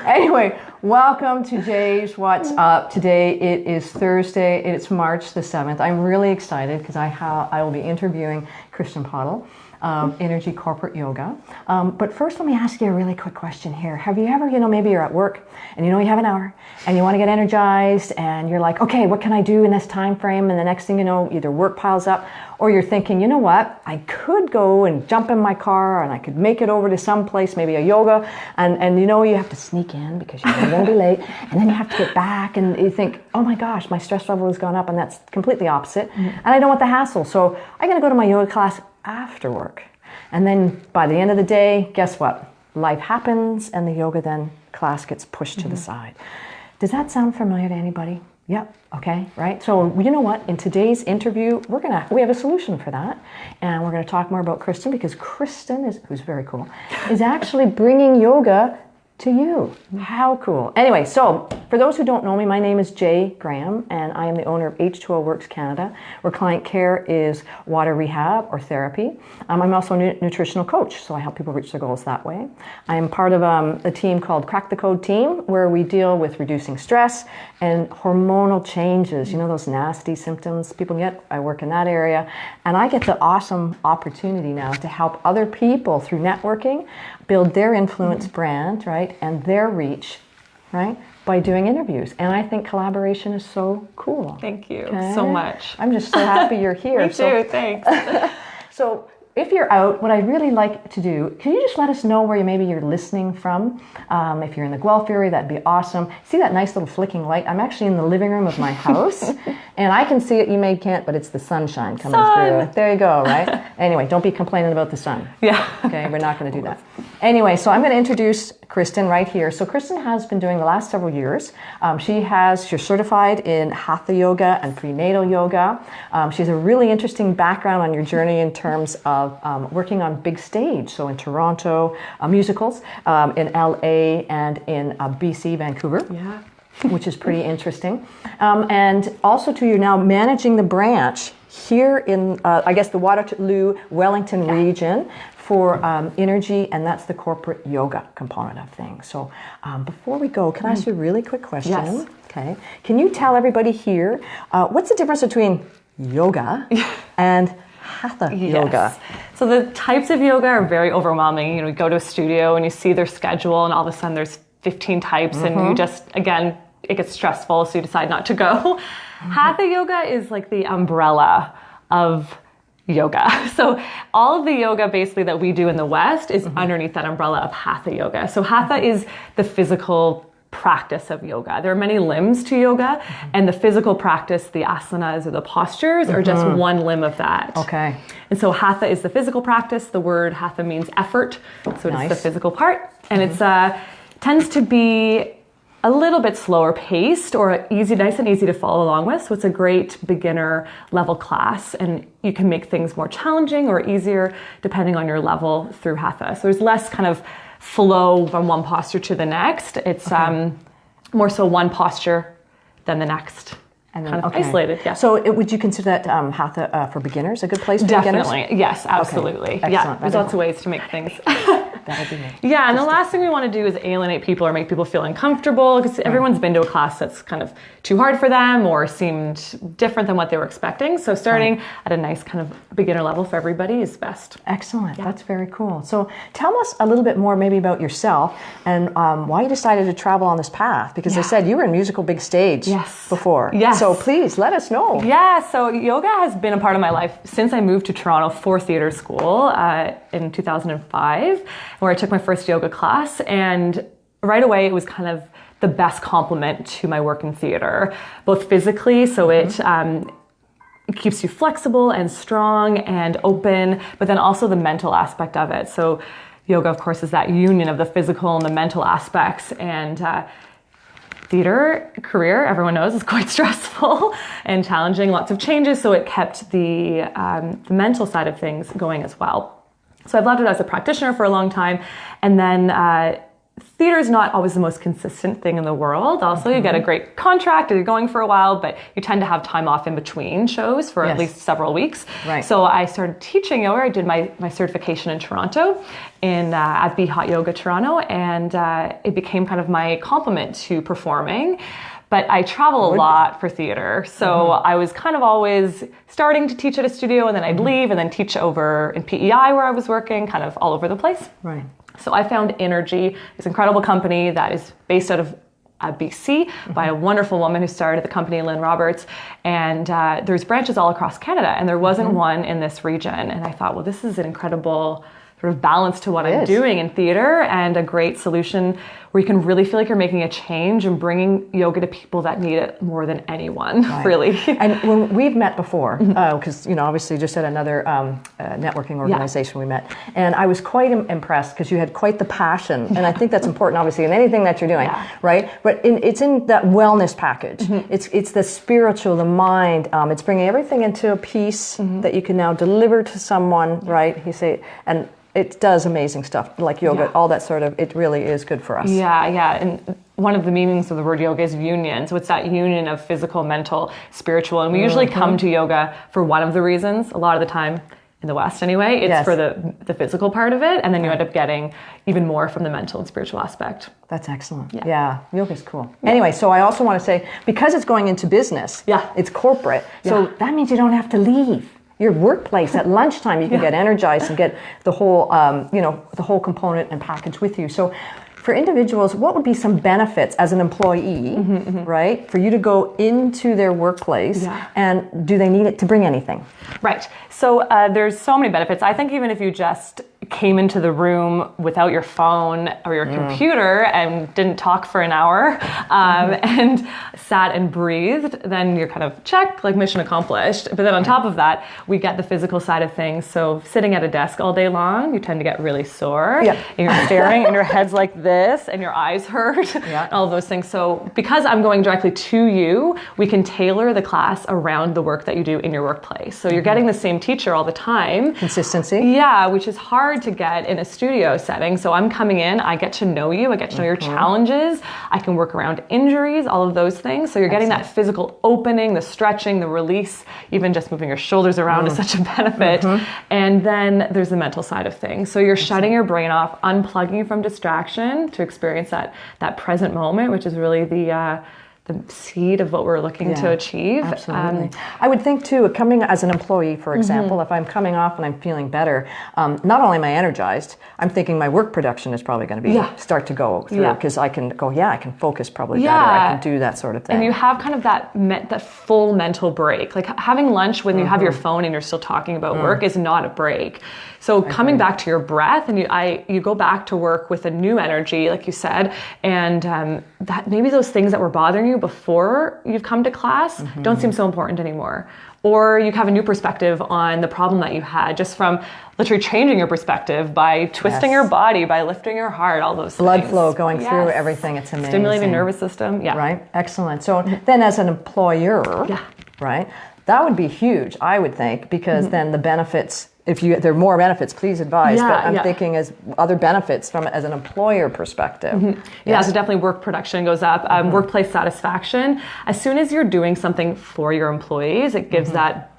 Anyway, welcome to Jay's What's Up. Today it is Thursday. It's March the 7th. I'm really excited because I will be interviewing Kristen Pottle of Innergy Corporate Yoga. But first, let me ask you a really quick question here. Have you ever, maybe you're at work and you have an hour and you want to get energized and you're like, okay, what can I do in this time frame? And the next thing you know, either work piles up or you're thinking, you know what, I could go and jump in my car and I could make it over to some place, maybe a yoga, and you have to sneak in because you're going to be late, and then you have to get back and you think, oh my gosh, my stress level has gone up, and that's completely opposite. And I don't want the hassle, so I'm going to go to my yoga class after work. And then by the end of the day, guess what? Life happens and the yoga then class gets pushed to the side. Does that sound familiar to anybody? Yep. Okay. Right. So you know what? In today's interview, we have a solution for that, and we're going to talk more about Kristen because Kristen who's very cool, is actually bringing yoga to you. How cool. Anyway, so for those who don't know me, my name is Jay Graham, and I am the owner of H2O Works Canada, where client care is water rehab or therapy. I'm also a nutritional coach, so I help people reach their goals that way. I am part of a team called Crack the Code Team, where we deal with reducing stress and hormonal changes, those nasty symptoms people get. I work in that area, and I get the awesome opportunity now to help other people through networking build their influence brand, right, and their reach, right, by doing interviews. And I think collaboration is so cool. Thank you so much. I'm just so happy you're here. Me too, thanks. So if you're out, what I'd really like to do, can you just let us know where maybe you're listening from? If you're in the Guelph area, that'd be awesome. See that nice little flicking light? I'm actually in the living room of my house, and I can see it. You may can't, but it's the sunshine coming through. There you go, right? Anyway, don't be complaining about the sun. Yeah. Okay, we're not going to do that. Anyway, so I'm going to introduce Kristen right here. So Kristen has been doing the last several years. She's certified in Hatha Yoga and prenatal yoga. She has a really interesting background on your journey in terms of working on big stage. So in Toronto, musicals, in LA, and in BC, Vancouver. Yeah. Which is pretty interesting. And also too, you're now managing the branch here in, the Waterloo, Wellington region for Innergy, and that's the corporate yoga component of things. So before we go, can I ask you a really quick question? Yes. Okay. Can you tell everybody here, what's the difference between yoga and Hatha yoga? So the types of yoga are very overwhelming. You go to a studio and you see their schedule, and all of a sudden there's 15 types, and you just, again, it gets stressful, so you decide not to go. Hatha yoga is like the umbrella of yoga. So all of the yoga basically that we do in the West is underneath that umbrella of Hatha yoga. So Hatha is the physical practice of yoga. There are many limbs to yoga, and the physical practice, the asanas or the postures, are just one limb of that. Okay. And so Hatha is the physical practice. The word Hatha means effort, so it's the physical part, and it's tends to be a little bit slower paced or nice and easy to follow along with. So it's a great beginner level class, and you can make things more challenging or easier depending on your level through Hatha. So there's less kind of flow from one posture to the next. It's more so one posture than the next. And then, kind of isolated, yeah. So would you consider that Hatha for beginners a good place for beginners? Definitely, yes, absolutely. Okay. Yeah, there's lots of ways to make things. That'd be nice. Yeah, and the last thing we want to do is alienate people or make people feel uncomfortable, because everyone's been to a class that's kind of too hard for them or seemed different than what they were expecting. So starting at a nice kind of beginner level for everybody is best. Excellent. Yeah. That's very cool. So tell us a little bit more maybe about yourself and why you decided to travel on this path, because they said you were in musical big stage before. Yes. So please let us know. Yeah, so yoga has been a part of my life since I moved to Toronto for theater school in 2005, where I took my first yoga class, and right away it was kind of the best complement to my work in theater, both physically, so it keeps you flexible and strong and open, but then also the mental aspect of it. So yoga, of course, is that union of the physical and the mental aspects, and theater career, everyone knows, is quite stressful and challenging, lots of changes, so it kept the mental side of things going as well. So I've loved it as a practitioner for a long time, and then theater is not always the most consistent thing in the world. Also, you get a great contract and you're going for a while, but you tend to have time off in between shows for at least several weeks. Right. So I started teaching yoga. I did my certification in Toronto at Be Hot Yoga Toronto, and it became kind of my complement to performing. But I travel a lot for theater. So I was kind of always starting to teach at a studio, and then I'd leave and then teach over in PEI where I was working, kind of all over the place. Right. So I found Innergy, this incredible company that is based out of BC by a wonderful woman who started the company, Lynn Roberts. And there's branches all across Canada, and there wasn't one in this region. And I thought, well, this is an incredible sort of balance to what I'm doing in theater, and a great solution where you can really feel like you're making a change and bringing yoga to people that need it more than anyone, really. And when we've met before, because, obviously just at another networking organization we met, and I was quite impressed because you had quite the passion, and I think that's important, obviously, in anything that you're doing, right? But it's in that wellness package. It's the spiritual, the mind, it's bringing everything into a piece that you can now deliver to someone, right? You say, and it does amazing stuff, like yoga, all that sort of, it really is good for us. Yeah. And one of the meanings of the word yoga is union. So it's that union of physical, mental, spiritual. And we usually come to yoga for one of the reasons, a lot of the time in the West anyway. It's for the physical part of it. And then you end up getting even more from the mental and spiritual aspect. That's excellent. Yeah. Yoga's cool. Anyway, so I also want to say, because it's going into business, it's corporate. So that means you don't have to leave your workplace at lunchtime. You can get energized and get the whole, the whole component and package with you. So for individuals, what would be some benefits as an employee, right, for you to go into their workplace, and do they need it to bring anything? Right. So there's so many benefits. I think even if you just came into the room without your phone or your computer and didn't talk for an hour and sat and breathed, then you're kind of check, like mission accomplished. But then on top of that, we get the physical side of things. So sitting at a desk all day long, you tend to get really sore. And you're staring and your head's like this and your eyes hurt, and all of those things. So because I'm going directly to you, we can tailor the class around the work that you do in your workplace. So you're getting the same teacher all the time. Consistency. Yeah, which is hard to get in a studio setting. So I'm coming in, I get to know you, I get to know your challenges, I can work around injuries, all of those things. So you're getting that physical opening, the stretching, the release, even just moving your shoulders around is such a benefit. And then there's the mental side of things. So you're shutting your brain off, unplugging from distraction to experience that present moment, which is really the seed of what we're looking to achieve. Absolutely. I would think too, coming as an employee, for example, if I'm coming off and I'm feeling better, not only am I energized, I'm thinking my work production is probably going to be start to go through, because I can go, I can focus probably better, I can do that sort of thing. And you have kind of that full mental break. Like having lunch when you have your phone and you're still talking about work is not a break. So coming back to your breath, and you go back to work with a new energy, like you said, and that maybe those things that were bothering you before you've come to class don't seem so important anymore. Or you have a new perspective on the problem that you had just from literally changing your perspective by twisting your body, by lifting your heart, all those blood things. flow going through everything. It's amazing. Stimulating nervous system. Right. Excellent. So then as an employer, right, that would be huge, I would think, because then the benefits, if there are more benefits, please advise. But I'm thinking as other benefits from as an employer perspective. Yeah, so definitely work production goes up. Workplace satisfaction. As soon as you're doing something for your employees, it gives that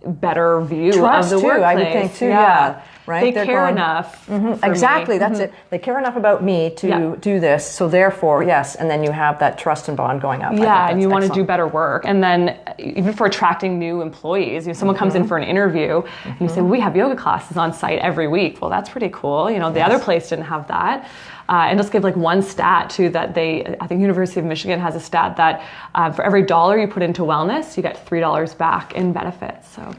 better view Trust of the too, workplace. I would think too. Right? They care enough. Exactly, that's it. They care enough about me to do this. So therefore, and then you have that trust and bond going up. Yeah, and you want to do better work. And then even for attracting new employees, someone comes in for an interview and you say, we have yoga classes on site every week. Well, that's pretty cool. The other place didn't have that. And let's give like one stat too, that I think University of Michigan has a stat that for every $1 you put into wellness, you get $3 back in benefits. So,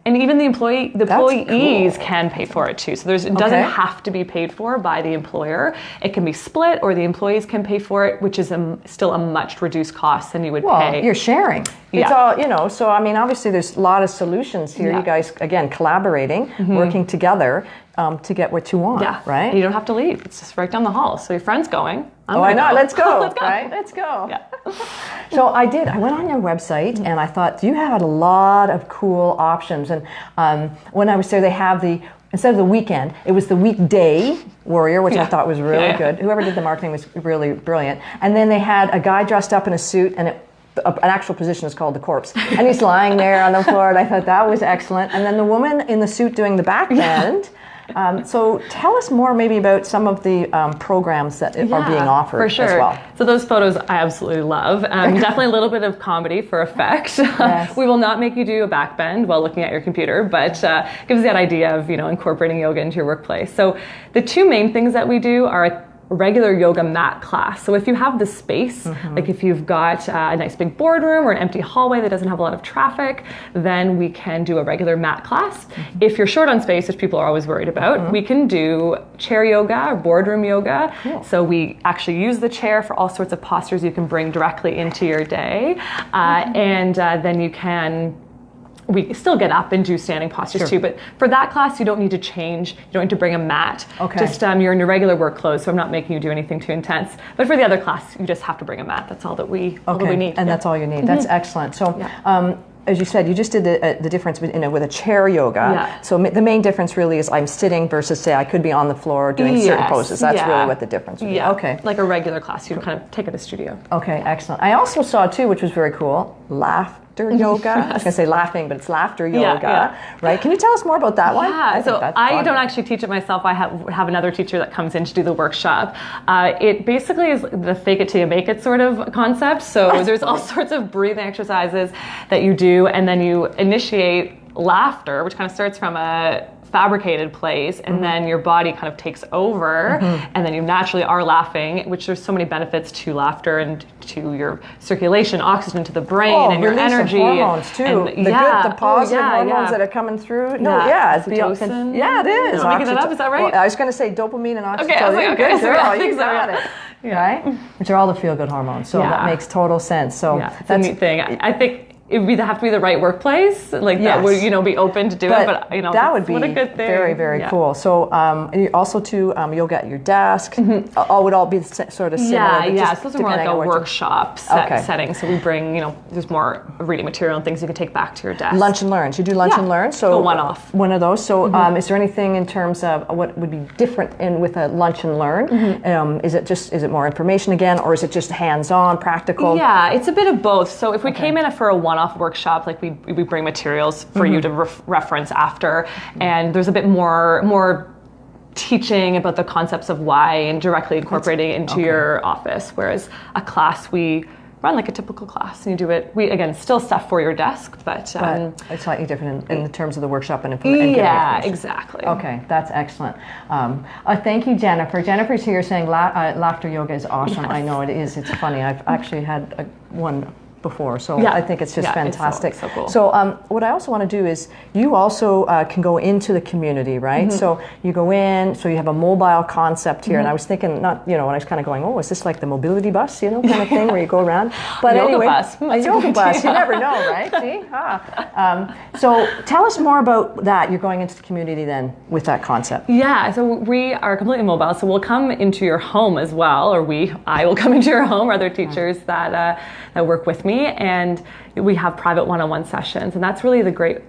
and even the employees can pay for it too. So it doesn't have to be paid for by the employer. It can be split, or the employees can pay for it, which is still a much reduced cost than you would pay. Well, you're sharing. It's all, so I mean, obviously there's a lot of solutions here. You guys, again, collaborating, working together to get what you want, right? And you don't have to leave. It's just right down the hall. So your friend's going. I know. Let's go. Let's go. Right? Let's go. So I went on your website and I thought you had a lot of cool options. And when I was there, they have instead of the weekend, it was the weekday warrior, which I thought was really good. Whoever did the marketing was really brilliant. And then they had a guy dressed up in a suit, and an actual position is called the corpse. And he's lying there on the floor, and I thought that was excellent. And then the woman in the suit doing the back bend. So tell us more maybe about some of the programs that are being offered for sure. as well. So those photos I absolutely love. Definitely a little bit of comedy for effect. Yes. We will not make you do a back bend while looking at your computer, but gives that idea of incorporating yoga into your workplace. So the two main things that we do are a regular yoga mat class. So if you have the space, like if you've got a nice big boardroom or an empty hallway that doesn't have a lot of traffic, then we can do a regular mat class. If you're short on space, which people are always worried about, we can do chair yoga or boardroom yoga. Cool. So we actually use the chair for all sorts of postures you can bring directly into your day. And then we still get up and do standing postures too, but for that class, you don't need to change. You don't need to bring a mat. Okay. Just you're in your regular work clothes, so I'm not making you do anything too intense. But for the other class, you just have to bring a mat. That's all that we need. And that's all you need. That's excellent. So, as you said, you just did the difference with a chair yoga. Yeah. So the main difference really is I'm sitting versus, say, I could be on the floor doing certain poses. That's really what the difference would be. Yeah. Okay. Like a regular class, you kind of take at a studio. Okay, excellent. I also saw too, which was very cool, laughter yoga. I was going to say laughing, but it's laughter yoga, right? Can you tell us more about that one? Yeah, I don't actually teach it myself. I have another teacher that comes in to do the workshop. It basically is the fake it till you make it sort of concept. So there's all sorts of breathing exercises that you do, and then you initiate laughter, which kind of starts from a fabricated place, and then your body kind of takes over, and then you naturally are laughing, which there's so many benefits to laughter and to your circulation, oxygen to the brain, and your energy. Hormones too. And, the positive hormones that are coming through. It's oxytocin. Yeah, it is. Am I making that up? Is that right? Well, I was going to say dopamine and oxytocin. Okay, I was like, good girl, you so, got it. Right? Which are all the feel-good hormones. So that makes total sense. So it's a neat thing. I think it would have to be the right workplace, like that would be open to do it. But that would be what a good thing. Very, very cool. So you also too yoga at your desk. All would all be sort of similar. So those are more like a workshop setting. So we bring there's more reading material and things you can take back to your desk. Lunch and learns. You do lunch and learn. So one-off. One of those. So is there anything in terms of what would be different with a lunch and learn? Is it more information again, or is it just hands-on, practical? Yeah, it's a bit of both. So if we came in for a one-off workshop, like we bring materials for you to reference after, and there's a bit more teaching about the concepts of why and directly incorporating it into your office, whereas a class we run like a typical class, and you do it. We again still stuff for your desk, but it's slightly different in terms of the workshop and information. Yeah, exactly. Okay, that's excellent. Thank you, Jennifer. Jennifer's here saying laughter yoga is awesome. Yes. I know it is. It's funny. I've actually had one before, so I think it's just fantastic. It's so cool. So what I also want to do is you also can go into the community, right? So you go in, so you have a mobile concept here, and I was thinking, when I was kind of going, is this like the mobility bus, kind of thing where you go around? But anyway, a yoga bus, you never know, right? See? So tell us more about that. You're going into the community then with that concept. Yeah, so we are completely mobile, so we'll come into your home as well, or I will come into your home, or other teachers that work with me, and we have private one-on-one sessions, and that's really the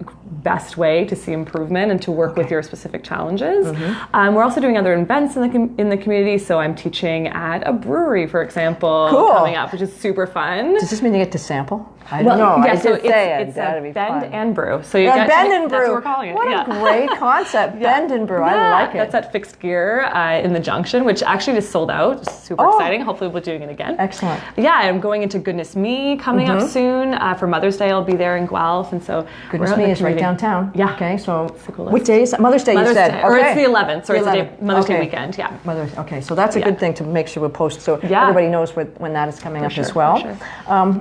best way to see improvement and to work with your specific challenges. We're also doing other events in the community, so I'm teaching at a brewery, for example, coming up, which is super fun. Does this mean you get to sample? I don't know. Yeah, so it's a bend and brew. So you get bend and brew. That's what we're calling it. What a great concept, bend and brew. I like it. That's at Fixed Gear in the Junction, which actually just sold out. Super exciting. Hopefully we'll be doing it again. Excellent. Yeah, I'm going into Goodness Me coming up soon. For Mother's Day, I'll be there in Guelph, and so Goodness Me is right downtown. Yeah. Okay, so what day is Mother's Day? Mother's you said, Day. Or it's the 11th. Sorry, it's Mother's Day weekend. Yeah. Okay, so that's a good thing to make sure we post so everybody knows when that is coming up as well.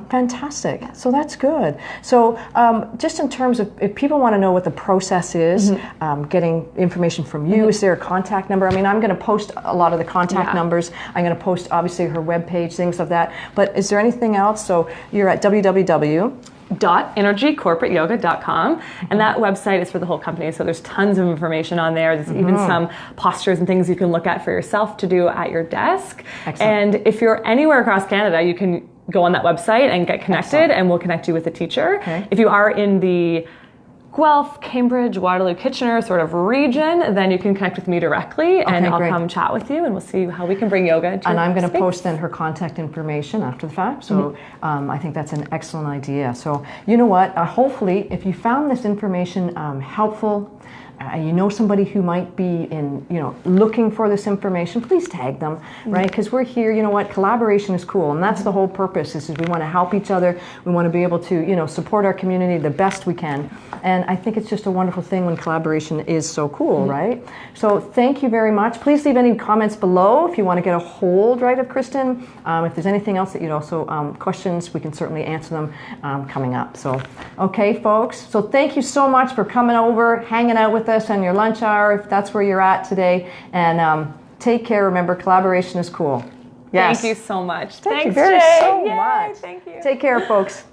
Fantastic. So that's good. So just in terms of if people want to know what the process is, getting information from you, is there a contact number? I mean, I'm going to post a lot of the contact numbers. I'm going to post obviously her webpage, things of that. But is there anything else? So you're at www.innergycorporateyoga.com, and that website is for the whole company, so there's tons of information on there. There's even some postures and things you can look at for yourself to do at your desk. Excellent. And if you're anywhere across Canada, you can go on that website and get connected, and we'll connect you with a teacher. If you are in the Guelph, Cambridge, Waterloo, Kitchener sort of region, then you can connect with me directly and I'll great. come chat with you and we'll see how we can bring yoga into And I'm going to space. post then her contact information after the fact. So I think that's an excellent idea. So you know what? Hopefully, if you found this information helpful, you know somebody who might be in, looking for this information, please tag them, right? Because we're here, you know what, collaboration is cool. And that's the whole purpose is we want to help each other. We want to be able to, support our community the best we can. And I think it's just a wonderful thing when collaboration is so cool, right? So thank you very much. Please leave any comments below if you want to get a hold, right, of Kristen. If there's anything else that you'd also, questions, we can certainly answer them coming up. So, okay, folks. So thank you so much for coming over, hanging out with us on your lunch hour, if that's where you're at today. And take care. Remember, collaboration is cool. Yes. Thank you so much. Thank Thanks, you very Jay. so Yay, much. Thank you. Take care, folks.